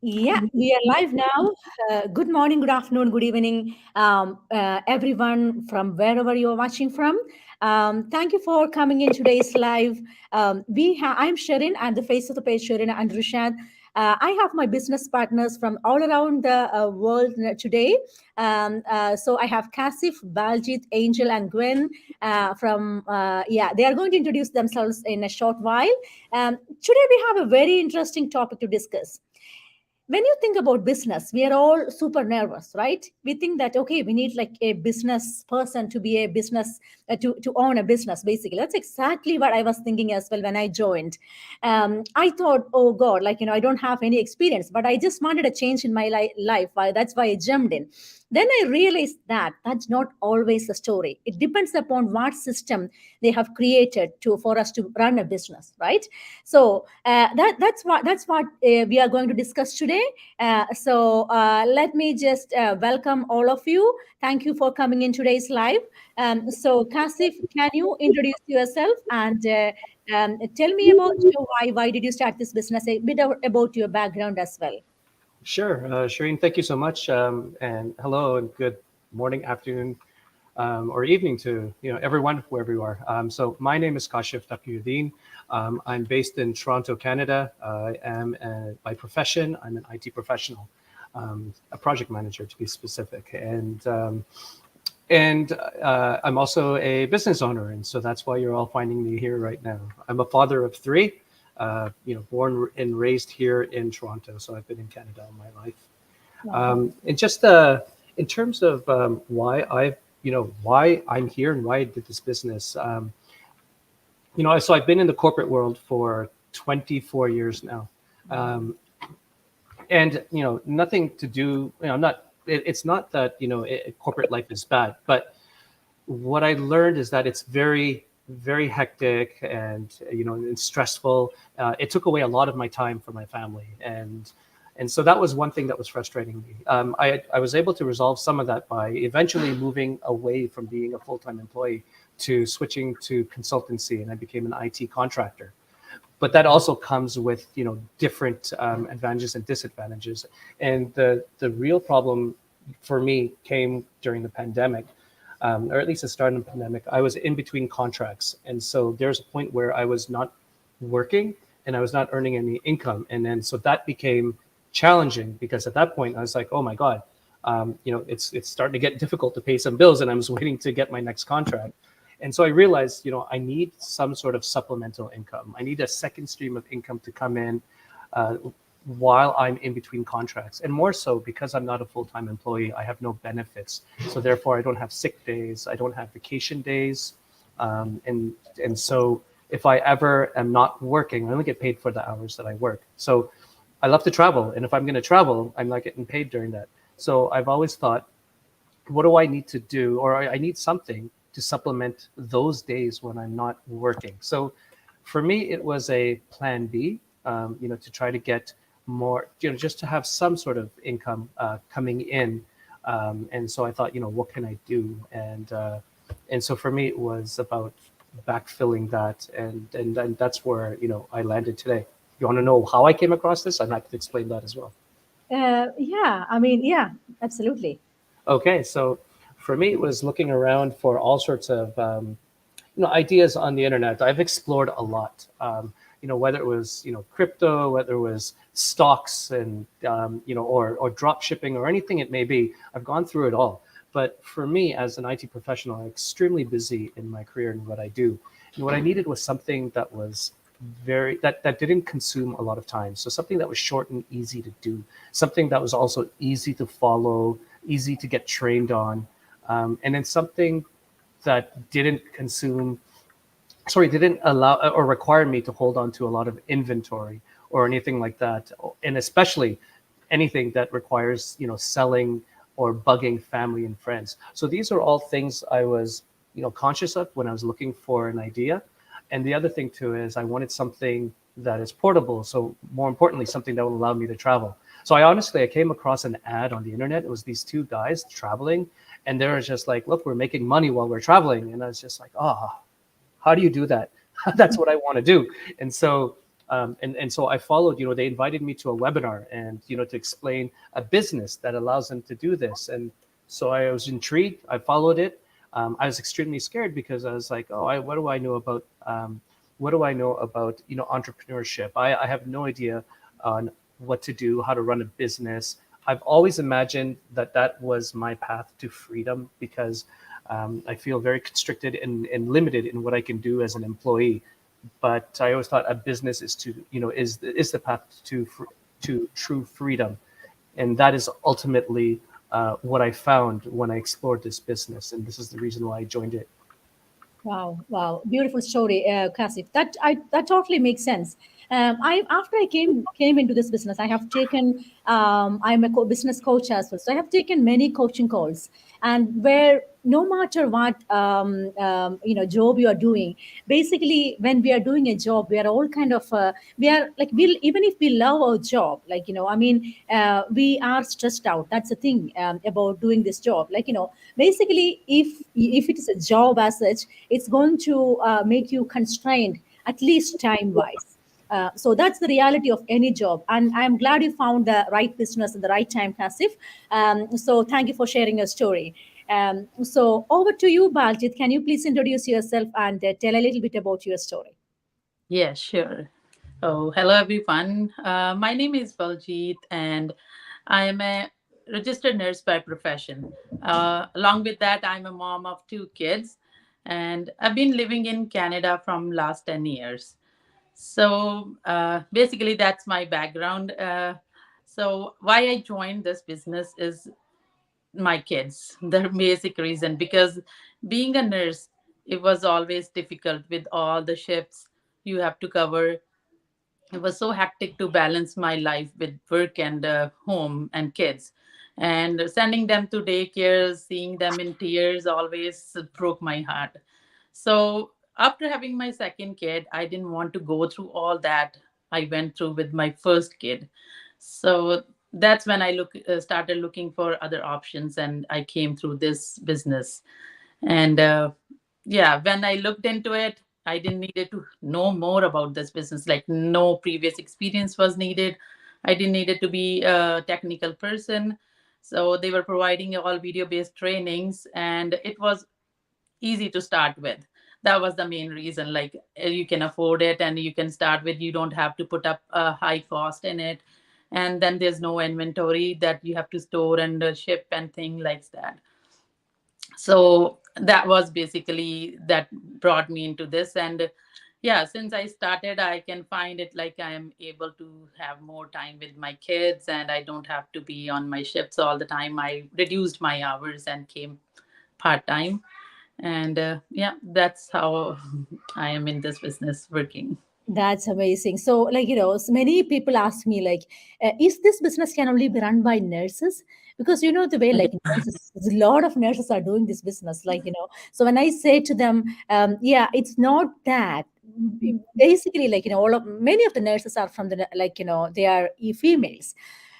Yeah, we are live now. Good morning, good afternoon, good evening, everyone from wherever you're watching from. Thank you for coming in today's live. I'm Sherin, I'm the face of the page, Sherin and Rushad. I have my business partners from all around the world today. So I have Kasif, Baljit, Angel, and Gwen they are going to introduce themselves in a short while. Today we have a very interesting topic to discuss. When you think about business, we are all super nervous, right? We think that, okay, we need like a business person to be a business, to own a business, basically. That's exactly what I was thinking as well when I joined. I thought, oh God, I don't have any experience, but I just wanted a change in my life. That's why I jumped in. Then I realized that that's not always the story. It depends upon what system they have created for us to run a business, right? So that's what we are going to discuss today. Let me just welcome all of you. Thank you for coming in today's live. So Kasif, can you introduce yourself and tell me about why did you start this business? A bit about your background as well. Sure, Shireen, thank you so much, and hello and good morning, afternoon, or evening to everyone wherever you are. So my name is 𝐧𝐞𝐞𝐝. I'm based in Toronto, Canada. I am by profession I'm an IT professional, a project manager to be specific, and I'm also a business owner, and so that's why you're all finding me here right now. I'm a father of three. Born and raised here in Toronto, so I've been in Canada all my life. And just in terms of why I'm here and why I did this business, so I've been in the corporate world for 24 years now, and nothing to do. It's not that corporate life is bad, but what I learned is that it's very very hectic and stressful. It took away a lot of my time for my family, and so that was one thing that was frustrating me. I was able to resolve some of that by eventually moving away from being a full-time employee to switching to consultancy, and I became an IT contractor. But that also comes with different advantages and disadvantages. And the real problem for me came during the pandemic. Or at least the start of the pandemic. I was in between contracts. And so there's a point where I was not working and I was not earning any income. And then so that became challenging, because at that point I was like, oh my God, it's starting to get difficult to pay some bills, and I was waiting to get my next contract. And so I realized, I need some sort of supplemental income. I need a second stream of income to come in while I'm in between contracts. And more so because I'm not a full-time employee, I have no benefits. So therefore I don't have sick days, I don't have vacation days. And so if I ever am not working, I only get paid for the hours that I work. So I love to travel. And if I'm gonna travel, I'm not getting paid during that. So I've always thought, what do I need to do? Or I need something to supplement those days when I'm not working. So for me, it was a plan B, to try to get more, just to have some sort of income coming in. And so I thought, what can I do? And so for me, it was about backfilling that. And that's where, I landed today. You want to know how I came across this? I'd like to explain that as well. Yeah, absolutely. Okay, so for me, it was looking around for all sorts of ideas on the internet. I've explored a lot. Whether it was crypto, whether it was stocks, and or drop shipping or anything it may be. I've gone through it all. But for me, as an IT professional, I'm extremely busy in my career and what I do. And what I needed was something that was that didn't consume a lot of time. So something that was short and easy to do, something that was also easy to follow, easy to get trained on, and then something that didn't allow or require me to hold on to a lot of inventory or anything like that, and especially anything that requires selling or bugging family and friends. So these are all things I was conscious of when I was looking for an idea. And the other thing too is I wanted something that is portable. So more importantly, something that will allow me to travel. So I came across an ad on the internet. It was these two guys traveling, and they were just like, look, we're making money while we're traveling. And I was just like, how do you do that? That's what I want to do. And so And so I followed. They invited me to a webinar, and to explain a business that allows them to do this. And so I was intrigued. I followed it. I was extremely scared because I was like, oh, what do I know about entrepreneurship? I have no idea on what to do, how to run a business. I've always imagined that was my path to freedom, because I feel very constricted and limited in what I can do as an employee. But I always thought a business is the path to true freedom, and that is ultimately what I found when I explored this business, and this is the reason why I joined it. Wow, wow, beautiful story, Kasif. That totally makes sense. I after I came into this business, I have taken. I'm a business coach as well, so I have taken many coaching calls, and where no matter what job you are doing, basically when we are doing a job, we are all kind of we are like, we even if we love our job, like I mean, we are stressed out. That's the thing about doing this job. Like basically, if it is a job as such, it's going to make you constrained, at least time wise. So that's the reality of any job, and I'm glad you found the right business at the right time, Kasif. So thank you for sharing your story. So over to you, Baljit. Can you please introduce yourself and tell a little bit about your story? Yeah, sure. Oh, hello everyone. My name is Baljeet, and I am a registered nurse by profession. Along with that, I'm a mom of two kids, and I've been living in Canada from last 10 years. So basically, that's my background. So why I joined this business is my kids. The basic reason, because being a nurse, it was always difficult with all the shifts you have to cover. It was so hectic to balance my life with work and home and kids, and sending them to daycare, seeing them in tears always broke my heart. So after having my second kid, I didn't want to go through all that I went through with my first kid. So that's when I started looking for other options, and I came through this business. And yeah, when I looked into it, I didn't needed to know more about this business. Like, no previous experience was needed. I didn't needed to be a technical person. So they were providing all video based trainings, and it was easy to start with. That was the main reason. Like, you can afford it and you can start with, you don't have to put up a high cost in it. And then there's no inventory that you have to store and ship and things like that. So that was basically that brought me into this. And yeah, since I started, I can find it like I am able to have more time with my kids, and I don't have to be on my shifts all the time. I reduced my hours and came part time. And yeah, that's how I am in this business working. That's amazing. So, like, so many people ask me, like, is this business can only be run by nurses? Because the way, like, nurses, a lot of nurses are doing this business, like, So when I say to them, yeah, it's not that. Basically, like, all of many of the nurses are from the, like, they are females.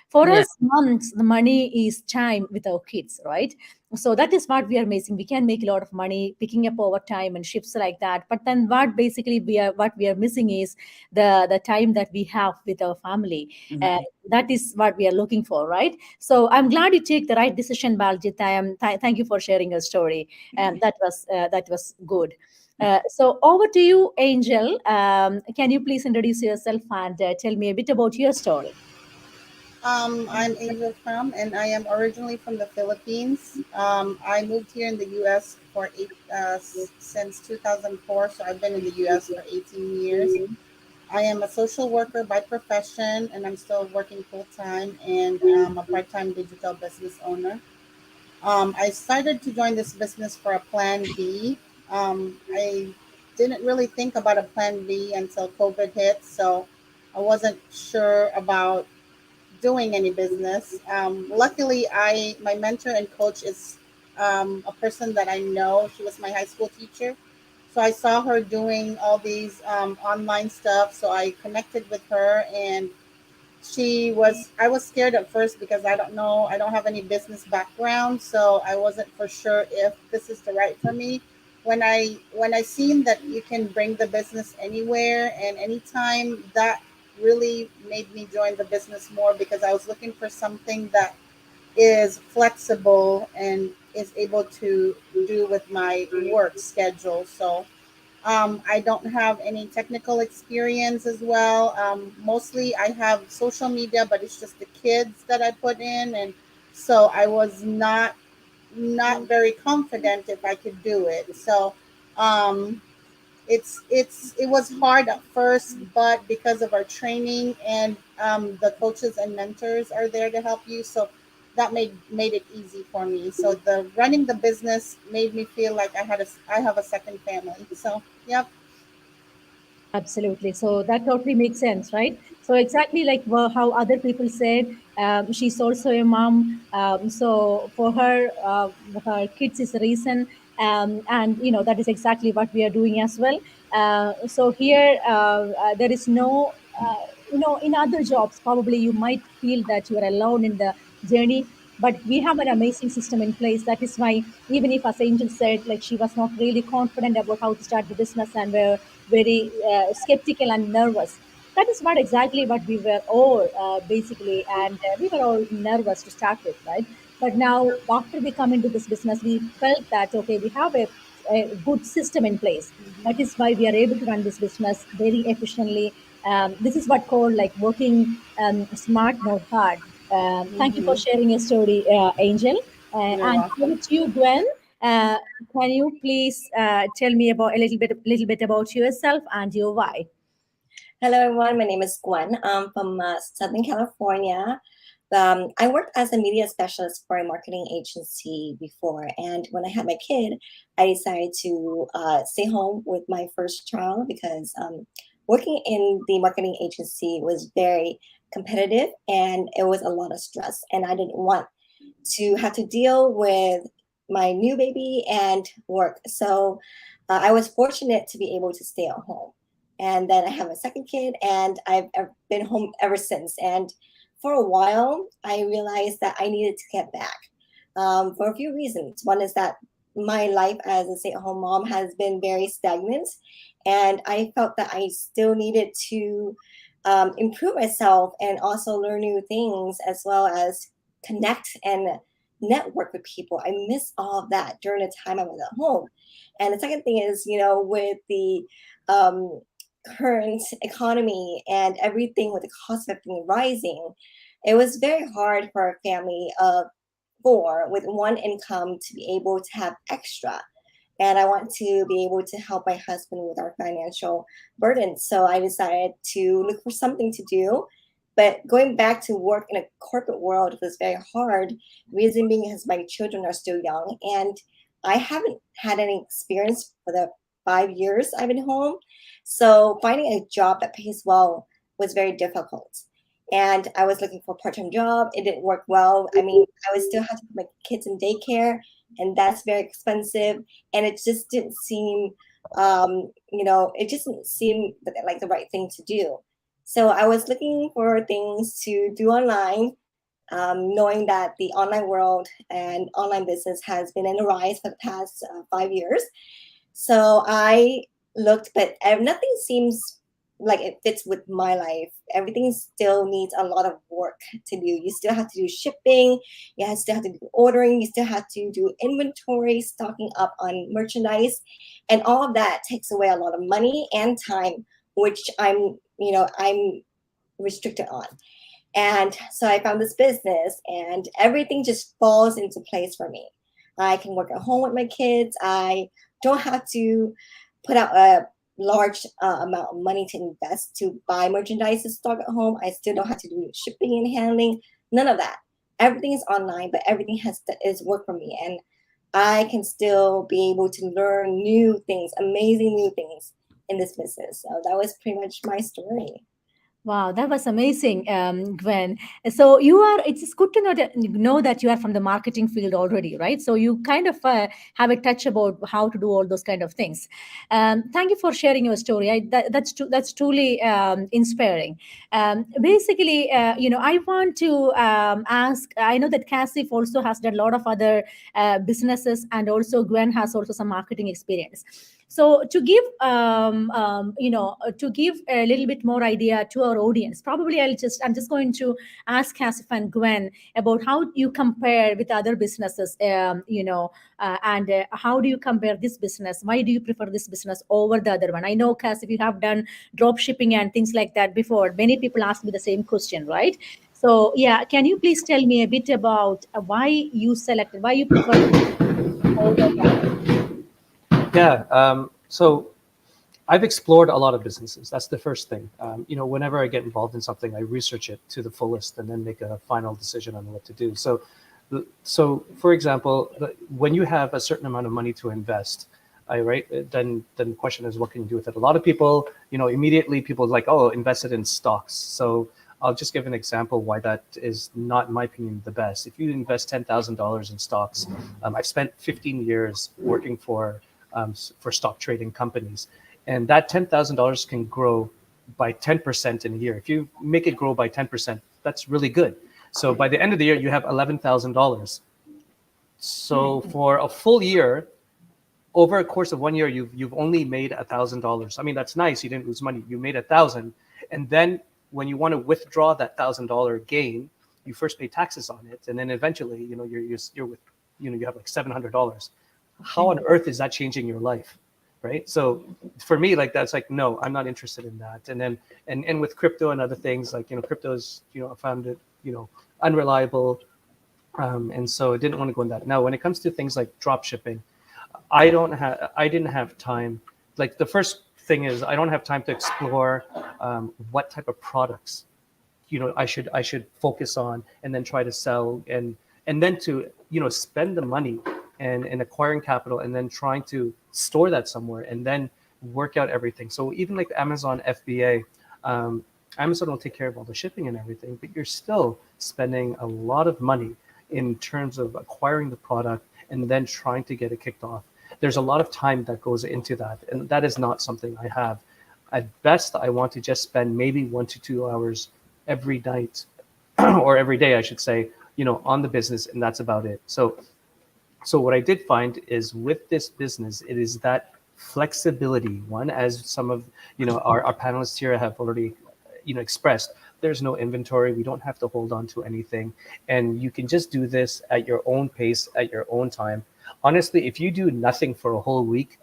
For Yeah. us, moms, the money is time with our kids, right? So that is what we are missing. We can make a lot of money picking up overtime and shifts like that, but then what we are missing is the time that we have with our family. uh, Right. that is what we are looking for, right? So I'm glad you take the right decision, Baljit. Thank you for sharing your story. That was good. So over to you, Angel. Can you please introduce yourself and tell me a bit about your story? I'm Angel from, and I am originally from the Philippines. I moved here in the U.S. for since 2004, so I've been in the U.S. for 18 years. I am a social worker by profession, and I'm still working full time, and I'm a part time digital business owner. I started to join this business for a plan B. I didn't really think about a plan B until COVID hit, so I wasn't sure about doing any business. Luckily, I my mentor and coach is a person that I know. She was my high school teacher, so I saw her doing all these online stuff. So I connected with her, and I was scared at first because I don't know, I don't have any business background, so I wasn't for sure if this is the right for me. when I seen that you can bring the business anywhere and anytime, that really made me join the business more because I was looking for something that is flexible and is able to do with my work schedule. So I don't have any technical experience as well. Mostly I have social media, but it's just the kids that I put in, and so I was not very confident if I could do it. So um, it was hard at first, but because of our training and the coaches and mentors are there to help you, so that made it easy for me. So the running the business made me feel like I have a second family. So yep. Absolutely. So that totally makes sense, right? So exactly like how other people said, she's also a mom. So for her, her kids is the reason, and that is exactly what we are doing as well. So here, there is no, in other jobs, probably you might feel that you are alone in the journey. But we have an amazing system in place. That is why, even if, as Angel said, like she was not really confident about how to start the business and were very skeptical and nervous. That is what exactly what we were all basically, and we were all nervous to start with, right? But now, after we come into this business, we felt that okay, we have a good system in place. That is why we are able to run this business very efficiently. This is what called like working smart, not hard. Thank you for Hmm. sharing your story, Angel. You're And over welcome. to you, Gwen. Uh, can you please tell me about a little bit about yourself and your why? Hello, everyone. My name is Gwen. I'm from Southern California. I worked as a media specialist for a marketing agency before, and when I had my kid, I decided to stay home with my first child because working in the marketing agency was very competitive and it was a lot of stress, and I didn't want to have to deal with my new baby and work. So I was fortunate to be able to stay at home. And then I have a second kid, and I've been home ever since. And for a while, I realized that I needed to get back for a few reasons. One is that my life as a stay at home mom has been very stagnant, and I felt that I still needed to improve myself and also learn new things as well as connect and network with people. I miss all of that during the time I was at home. And the second thing is, with the um, current economy and everything with the cost of everything rising, it was very hard for a family of four with one income to be able to have extra. And I want to be able to help my husband with our financial burden. So I decided to look for something to do. But going back to work in a corporate world was very hard. Reason being is my children are still young, and I haven't had any experience for the 5 years I've been home. So finding a job that pays well was very difficult. And I was looking for a part-time job. It didn't work well. I mean, I would still have to put my kids in daycare, and that's very expensive. And it just didn't seem, it just didn't seem like the right thing to do. So I was looking for things to do online, knowing that the online world and online business has been in a rise for the past 5 years. So I looked, but nothing seems like it fits with my life. Everything still needs a lot of work to do. You still have to do shipping, still have to do ordering, you still have to do inventory, stocking up on merchandise, and all of that takes away a lot of money and time, which I'm restricted on. And so I found this business, and everything just falls into place for me. I can work at home with my kids. I don't have to put out a large amount of money to invest to buy merchandise to stock at home. I still don't have to do shipping and handling. None of that. Everything is online, but everything is work for me, and I can still be able to learn new things, amazing new things in this business. So that was pretty much my story. Wow, that was amazing, Gwen. So you are, it's good to know that you are from the marketing field already, right? So you kind of have a touch about how to do all those kind of things. Thank you for sharing your story. That's truly inspiring. Basically, I want to ask, I know that Cassie also has done a lot of other businesses, and also Gwen has also some marketing experience. So to give to give a little bit more idea to our audience, probably I'm just going to ask Casif and Gwen about how you compare with other businesses, and how do you compare this business? Why do you prefer this business over the other one? I know, Casif, you have done drop shipping and things like that before. Many people ask me the same question, right? So yeah, can you please tell me a bit about why you prefer this over that? Yeah. So I've explored a lot of businesses. That's the first thing. Whenever I get involved in something, I research it to the fullest and then make a final decision on what to do. So for example, when you have a certain amount of money to invest, then the question is, what can you do with it? A lot of people, immediately people are like, oh, invest it in stocks. So I'll just give an example why that is not, in my opinion, the best. If you invest $10,000 in stocks, I've spent 15 years working for stock trading companies, and that $10,000 can grow by 10% in a year. If you make it grow by 10%, that's really good. So by the end of the year, you have $11,000. So for a full year, over a course of 1 year, you've only made $1,000. I mean, that's nice. You didn't lose money. You made 1,000, and then when you want to withdraw that $1,000 gain, you first pay taxes on it, and then eventually, you're with, you have like $700. How on earth is that changing your life? Right? So for me, like, that's like, no, I'm not interested in that. And then and with crypto and other things, like, crypto is, I found it, unreliable, and so I didn't want to go in that. Now, when it comes to things like drop shipping, I didn't have time. Like, the first thing is, I don't have time to explore what type of products I should focus on, and then try to sell, and then to spend the money and acquiring capital, and then trying to store that somewhere, and then work out everything. So even like Amazon FBA, Amazon will take care of all the shipping and everything, but you're still spending a lot of money in terms of acquiring the product and then trying to get it kicked off. There's a lot of time that goes into that, and that is not something I have. At best, I want to just spend maybe 1 to 2 hours every night or every day, I should say, on the business, and that's about it. So what I did find is, with this business, it is that flexibility. One, as some of our panelists here have already expressed, there's no inventory. We don't have to hold on to anything, and you can just do this at your own pace, at your own time. Honestly, if you do nothing for a whole week,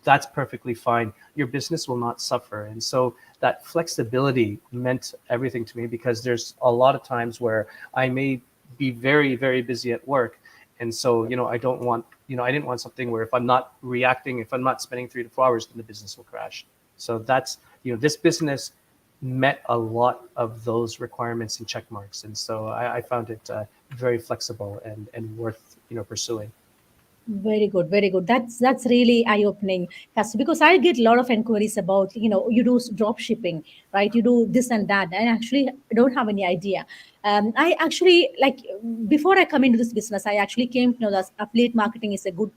that's perfectly fine. Your business will not suffer. And so that flexibility meant everything to me, because there's a lot of times where I may be very, very busy at work. And so, I don't want, I didn't want something where if I'm not reacting, if I'm not spending 3 to 4 hours, then the business will crash. So that's, this business met a lot of those requirements and check marks. And so I found it very flexible and worth, pursuing. Very good, very good. That's really eye-opening, because I get a lot of inquiries about, you do drop shipping, right? You do this and that, and actually I don't have any idea. I actually, like, before I come into this business, I actually came to know that affiliate marketing is a good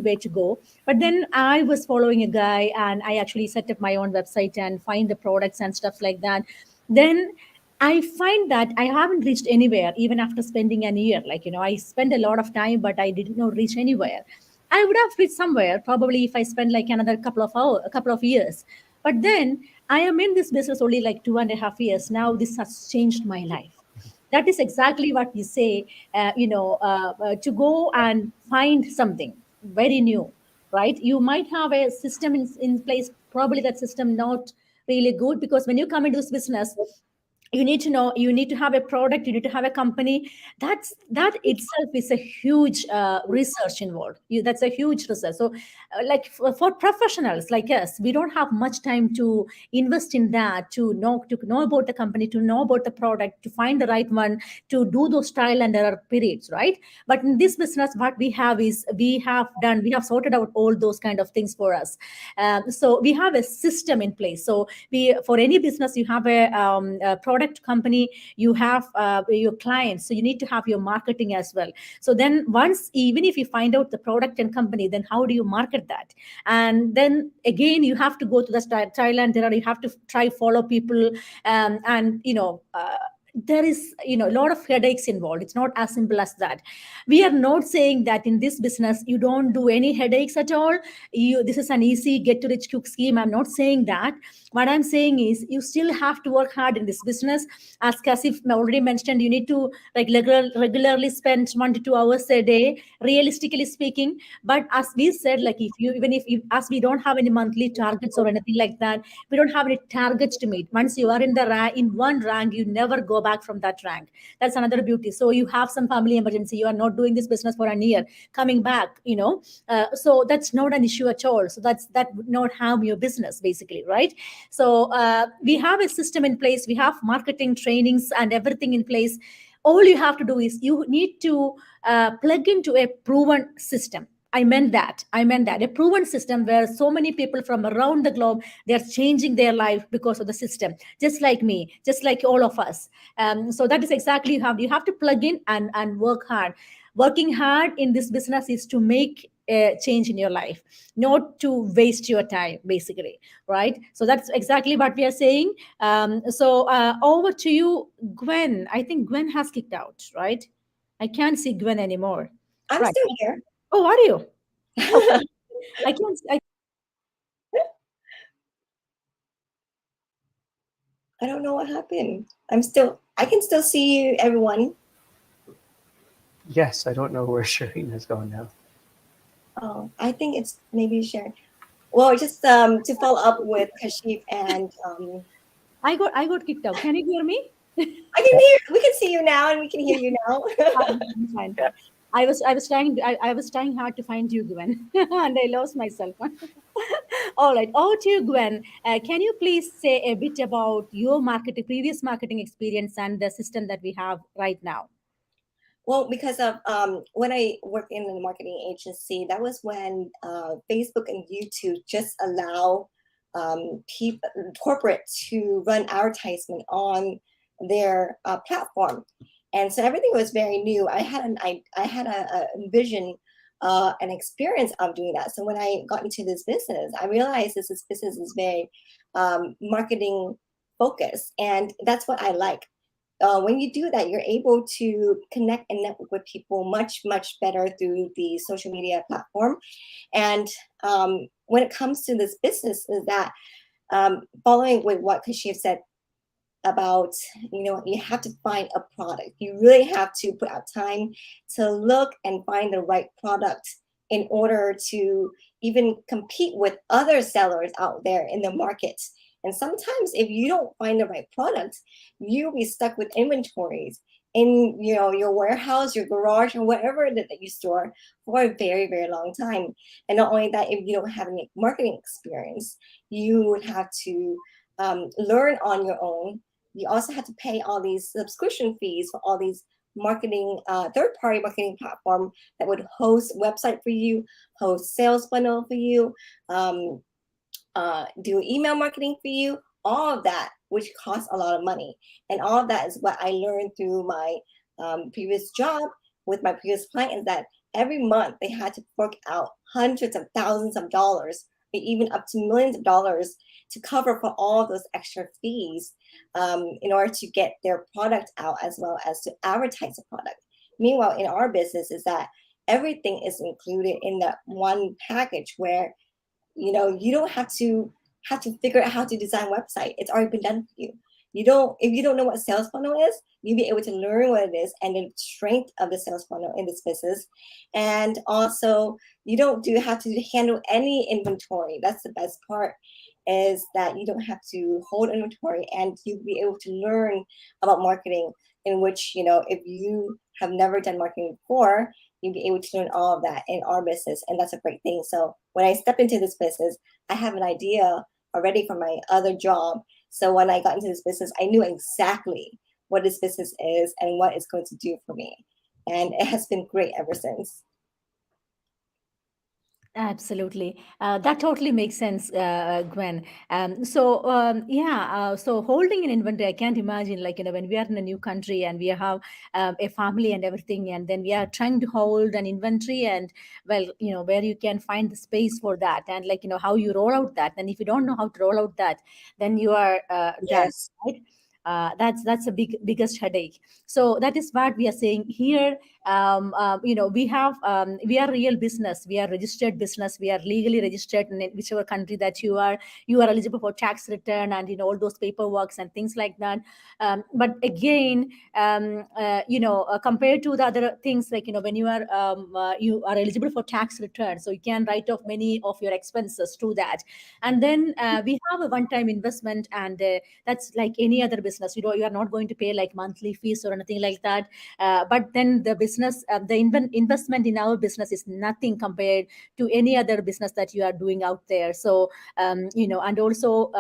way to go. But then I was following a guy, and I actually set up my own website and find the products and stuff like that. Then I find that I haven't reached anywhere, even after spending an year. Like, I spent a lot of time, but I did not reach anywhere. I would have reached somewhere probably if I spent like another a couple of years. But then I am in this business only like 2.5 years. Now this has changed my life. That is exactly what we say, to go and find something very new, right? You might have a system in place, probably that system not really good, because when you come into this business, you need to know, you need to have a product, you need to have a company. That itself is a huge research involved. That's a huge research. So like for professionals like us, we don't have much time to invest in that, to know about the company, to know about the product, to find the right one, to do those trial and error periods, right? But in this business, what we have is we have sorted out all those kind of things for us. So we have a system in place. So for any business, you have a product company, you have your clients, so you need to have your marketing as well. So then once, even if you find out the product and company, then how do you market that? And then again, you have to go to the trial and error, you have to try follow people, and there is a lot of headaches involved. It's not as simple as that. We are not saying that in this business you don't do any headaches at all. This is an easy get to rich quick scheme. I'm not saying that. What I'm saying is you still have to work hard in this business. As Kasif already mentioned, you need to regularly spend 1 to 2 hours a day, realistically speaking. But as we said, like if as we don't have any monthly targets or anything like that, we don't have any targets to meet. Once you are in in one rank, you never go back from that rank. That's another beauty. So you have some family emergency, you are not doing this business for a year, coming back, so that's not an issue at all. So that would not harm your business, basically, right? So we have a system in place, we have marketing trainings and everything in place. All you have to do is you need to plug into a proven system. I meant that. A proven system where so many people from around the globe, they're changing their life because of the system, just like me, just like all of us. So that is exactly you have to plug in and work hard. Working hard in this business is to make a change in your life, not to waste your time, basically, right? So that's exactly what we are saying. So over to you, Gwen. I think Gwen has kicked out, right? I can't see Gwen anymore. I'm Right. still here. Oh, are you? Okay. I can't. I don't know what happened. I can still see you, everyone. Yes, I don't know where Shireen has gone now. Oh, I think it's maybe Sharon. Well, just to follow up with Kashif and I got kicked out. Can you hear me? I can hear. We can see you now, and we can hear you now. Fine. I was trying hard to find you, Gwen, and I lost myself. All right, over to you, Gwen. Can you please say a bit about your previous marketing experience and the system that we have right now? Well, because of when I worked in the marketing agency, that was when Facebook and YouTube just allow people, corporate, to run advertisement on their platform, and so everything was very new. I had a vision, an experience of doing that. So when I got into this business, I realized this business is very marketing focused, and that's what I like. When you do that, you're able to connect and network with people much, much better through the social media platform. And when it comes to this business, is that following with what Kashif said about, you have to find a product. You really have to put out time to look and find the right product in order to even compete with other sellers out there in the market. And sometimes if you don't find the right product, you'll be stuck with inventories in your warehouse, your garage, or whatever that you store for a very, very long time. And not only that, if you don't have any marketing experience, you would have to learn on your own. You also have to pay all these subscription fees for all these marketing, third-party marketing platform that would host website for you, host sales funnel for you, do email marketing for you, all of that, which costs a lot of money. And all of that is what I learned through my previous job with my previous client, is that every month they had to fork out hundreds of thousands of dollars, even up to millions of dollars, to cover for all of those extra fees in order to get their product out, as well as to advertise the product. Meanwhile, in our business, is that everything is included in that one package, where you don't have to figure out how to design a website. It's already been done for you. If you don't know what sales funnel is, you'll be able to learn what it is and the strength of the sales funnel in this business. And also, you don't have to handle any inventory. That's the best part. is that you don't have to hold inventory, and you'll be able to learn about marketing, in which, if you have never done marketing before, you'll be able to learn all of that in our business. And that's a great thing. So when I step into this business, I have an idea already from my other job. So when I got into this business, I knew exactly what this business is and what it's going to do for me. And it has been great ever since. Absolutely. That totally makes sense, Gwen. Yeah, so holding an inventory, I can't imagine, like, when we are in a new country and we have a family and everything, and then we are trying to hold an inventory, and, well, where you can find the space for that, and, like, how you roll out that. And if you don't know how to roll out that, then you are done, Yes. right? That's a biggest headache. So that is what we are saying here. We are real business, we are registered business, we are legally registered in whichever country that you are eligible for tax return, and all those paperworks and things like that. But again, compared to the other things, like, when you are eligible for tax return, so you can write off many of your expenses to that. And then we have a one time investment, and that's like any other business. You are not going to pay like monthly fees or anything like that. But then the business, investment in our business is nothing compared to any other business that you are doing out there. So and also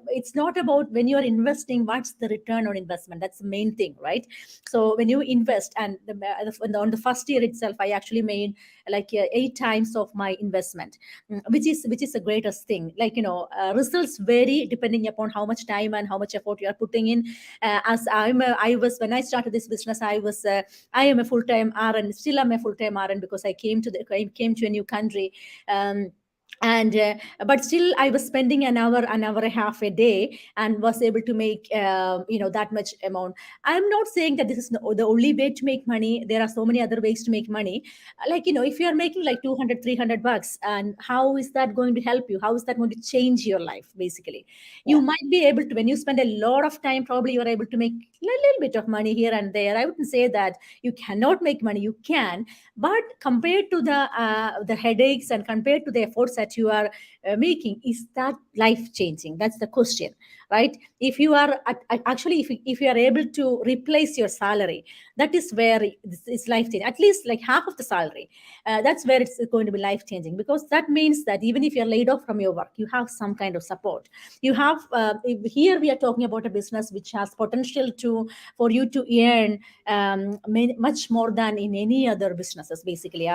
it's not about when you are investing, what's the return on investment. That's the main thing, right? So when you invest, and on the first year itself, I actually made like 8 times of my investment, which is the greatest thing. Like, results vary depending upon how much time and how much effort you are putting in. As I was, when I started this business, I am a full time RN, still am a full time RN, because I came to a new country. And But still I was spending an hour and a half a day, and was able to make that much amount. I'm not saying that this is the only way to make money. There are so many other ways to make money. Like, if you are making like 200, $300, and how is that going to help you? How is that going to change your life? Basically, you Yeah. might be able to, when you spend a lot of time, probably you are able to make a little bit of money here and there. I wouldn't say that you cannot make money. You can. But compared to the headaches, and compared to the efforts that you are making, is that life changing? That's the question, right? If you are actually, if you are able to replace your salary, that is where it's life changing. At least like half of the salary, that's where it's going to be life changing, because that means that even if you're laid off from your work, you have some kind of support. You have here we are talking about a business which has potential to for you to earn much more than in any other businesses. Basically,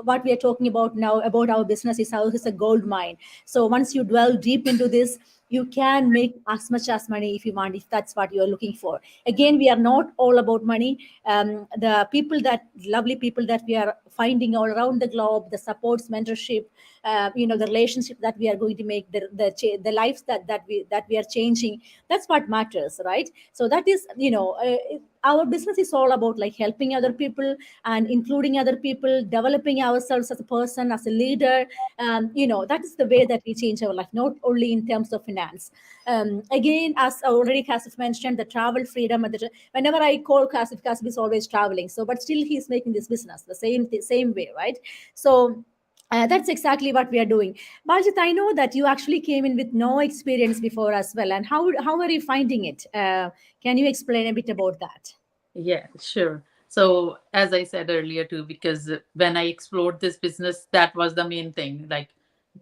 what we are talking about now about our business is how it's a gold mine. So once you dwell deep into this, you can make as much as money if you want, if that's what you are looking for. Again, we are not all about money. The people, that lovely people that we are finding all around the globe, the supports, mentorship, the relationship that we are going to make, the lives that we are changing, that's what matters, right? So that is, our business is all about like helping other people, and including other people, developing ourselves as a person, as a leader. That is the way that we change our life, not only in terms of finance. Again, as already Kasif mentioned, the travel freedom, and whenever I call Kasif is always traveling. So, but still he's making this business the same way, right? So that's exactly what we are doing. Baljit, I know that you actually came in with no experience before as well. And how are you finding it? Can you explain a bit about that? Yeah, sure. So, as I said earlier too, because when I explored this business, that was the main thing. Like,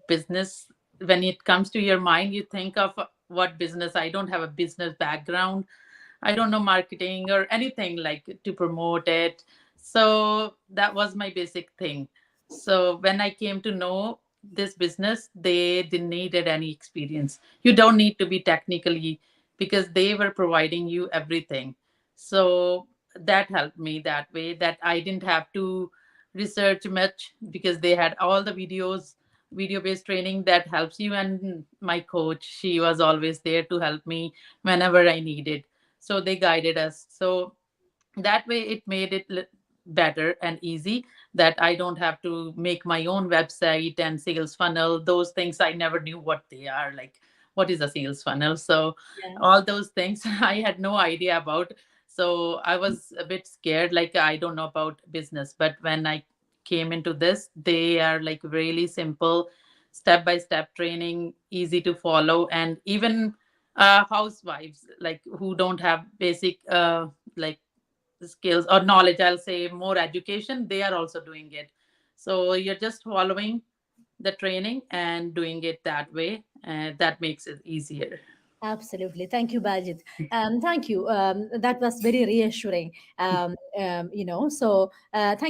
business, when it comes to your mind, you think of what business. I don't have a business background. I don't know marketing or anything like to promote it. So, that was my basic thing. So, when I came to know this business, they didn't needed any experience. You don't need to be technically, because they were providing you everything. So that helped me that way, that I didn't have to research much, because they had all the video based training that helps you. And my coach, she was always there to help me whenever I needed. So they guided us. So that way it made it better and easy, that I don't have to make my own website and sales funnel. Those things I never knew what they are, like what is a sales funnel. So Yeah. all those things I had no idea about. So I was a bit scared, like I don't know about business. But when I came into this, they are like really simple, step-by-step training, easy to follow, and even housewives like who don't have basic like skills or knowledge, I'll say more education, they are also doing it. So you're just following the training and doing it that way, and that makes it easier. Absolutely. Thank you, Bajit. Thank you. That was very reassuring. Thank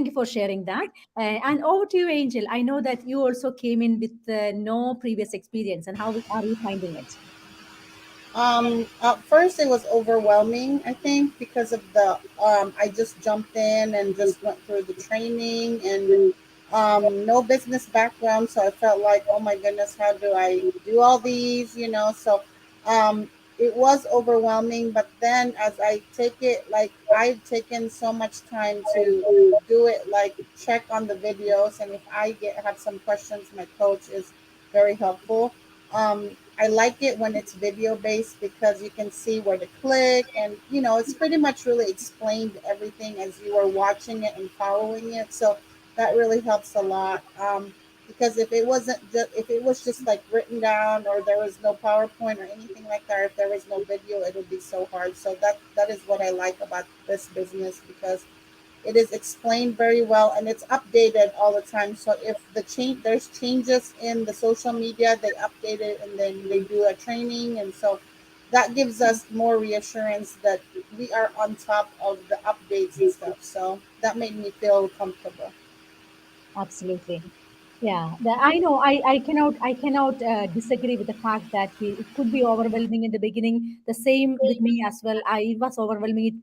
you for sharing that. And over to you, Angel. I know that you also came in with no previous experience, and how are you finding it? At first it was overwhelming, I think, because of the I just jumped in and just went through the training and no business background, so I felt like, oh my goodness, how do I do all these, So um, it was overwhelming, but then as I take it, like I've taken so much time to do it, like check on the videos, and if I have some questions, my coach is very helpful. I like it when it's video based because you can see where to click, and it's pretty much really explained everything as you are watching it and following it. So that really helps a lot. Because if it was just like written down, or there was no PowerPoint or anything like that, if there was no video, it would be so hard. So that is what I like about this business, because it is explained very well and it's updated all the time. So if there's changes in the social media, they update it and then they do a training, and so that gives us more reassurance that we are on top of the updates and stuff. So that made me feel comfortable. Absolutely. Yeah, I cannot disagree with the fact that it could be overwhelming in the beginning. The same with me as well. I was overwhelming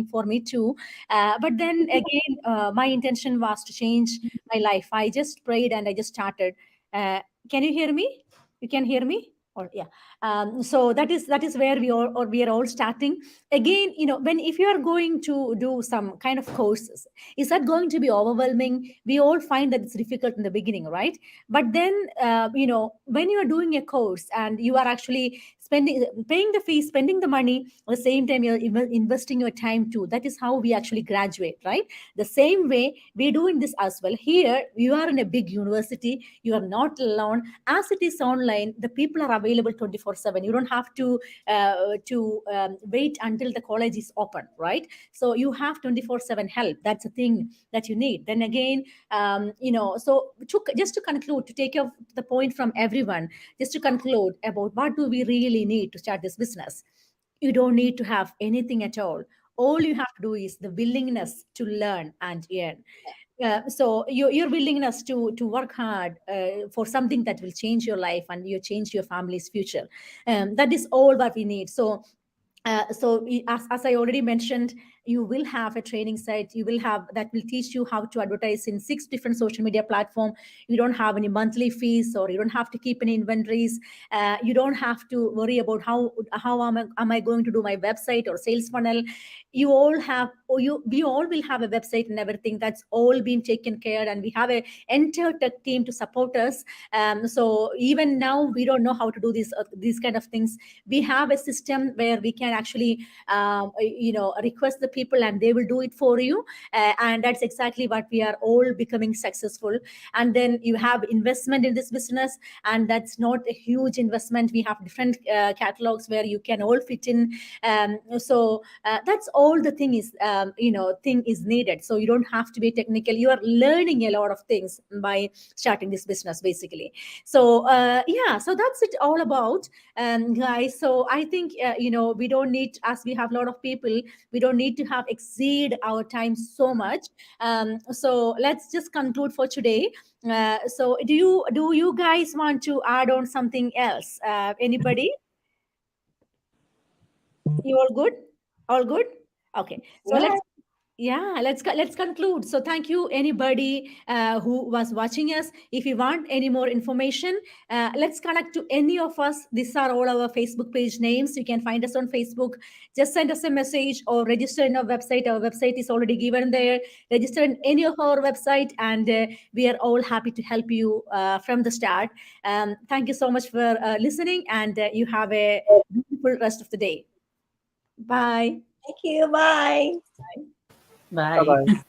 for me too. But then again, my intention was to change my life. I just prayed and I just started. Uh, can you hear me? You can hear me? Or yeah. So that is where we are all starting again. When if you are going to do some kind of courses, is that going to be overwhelming? We all find that it's difficult in the beginning, right? But then when you are doing a course and you are actually paying the fee, spending the money, at the same time you're investing your time too. That is how we actually graduate, right? The same way we're doing this as well. Here you are in a big university, you are not alone. As it is online, the people are available 24/7. You don't have to wait until the college is open, right? So you have 24/7 help. That's a thing that you need. Then again, just to conclude, to take off the point from everyone, just to conclude about what do we really need to start this business. You don't need to have anything at all you have to do is the willingness to learn and earn. So your willingness to work hard for something that will change your life and you change your family's future, that is all what we need. As I already mentioned, you will have a training site, you will have that will teach you how to advertise in 6 different social media platform. You don't have any monthly fees, or you don't have to keep any inventories. You don't have to worry about how am I going to do my website or sales funnel. You all have, or you we all will have a website and everything. That's all been taken care, and we have a entire tech team to support us. So even now we don't know how to do these kind of things. We have a system where we can actually request the people and they will do it for you. And that's exactly what we are all becoming successful. And then you have investment in this business, and that's not a huge investment. We have different catalogs where you can all fit in. That's all the thing is needed. So you don't have to be technical. You are learning a lot of things by starting this business basically. So that's it all about, guys. So I think we don't need, as we have a lot of people, we don't need to have exceed our time so much. So let's just conclude for today. So do you guys want to add on something else? Anybody? You all good? Okay, so Yeah. let's conclude. So thank you anybody who was watching us. If you want any more information, let's connect to any of us. These are all our Facebook page names. You can find us on Facebook. Just send us a message or register in our website. Our website is already given there. Register in any of our website, and we are all happy to help you from the start. Thank you so much for listening, and you have a beautiful rest of the day. Bye. Thank you. Bye. Bye. Bye-bye.